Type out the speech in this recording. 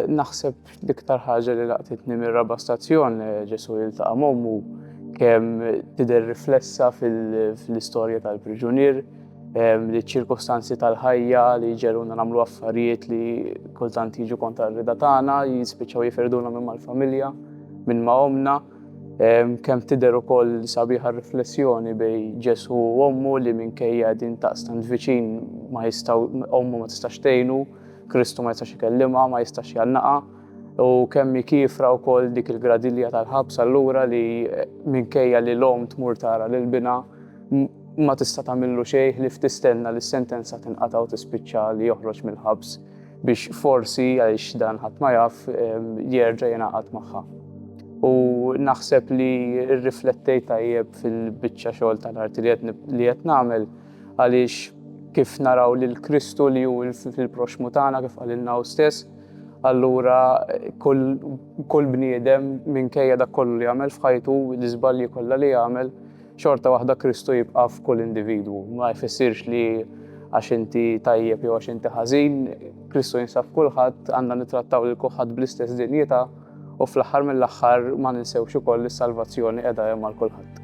Naħseb l-iktar ħaġa li laqtitni mir-raba' stazzjon Ġesu jiltaqa' m'ommu kemm tidher riflessa fl-istorja tal-priġunier, li ċ-ċirkostanzi tal-ħajja li ġeluna nagħmlu affarijiet li kultant jiġu kontra r-rida tagħna, jispiċċaw jiferduna minn mal-familja, minn ma' omna. Kemm tidher ukoll sabiħa riflessjoni bejn Ġesu u ommu li minkejja qegħdin daqstant viċin ommu ma tistax tgħinu, Kristu ma jistax ikellimha, ma jistax jgħannaqha, u kemm hi kiefra wkoll dik il-gradilja tal-ħabs allura li minkejja li l-omm tmur tara l-bina ma tista' tagħmillu xejn ħlief tistenna li s-sentenza tinqata' u tispiċċa li joħroġ mill-ħabs biex forsi għaliex dan ħadd ma jaf jerġa' jingħaqad magħha. U naħseb li rriflettejt tajjeb fil-biċċa xogħol tal-arti li qed nagħmel għaliex kif naraw lil Kristu li hu fil-proxmu tagħna kif qalilna hu stess, allura kull bniedem minkejja dak kollu li jagħmel f'ħajtu, l-iżbalji kollha li jagħmel, xorta waħda Kristu jibqa' f'kull individwu. Ma jfissirx li għax inti tajjeb jew għax inti ħażin, Kristu jinsab f'kulħadd, għandna nittrattaw lil kulħadd bl-istess dinjità u fl-aħħar mill-aħħar ma ninsewx ukoll is-salvazzjoni qiegħda hemm għal kulħadd.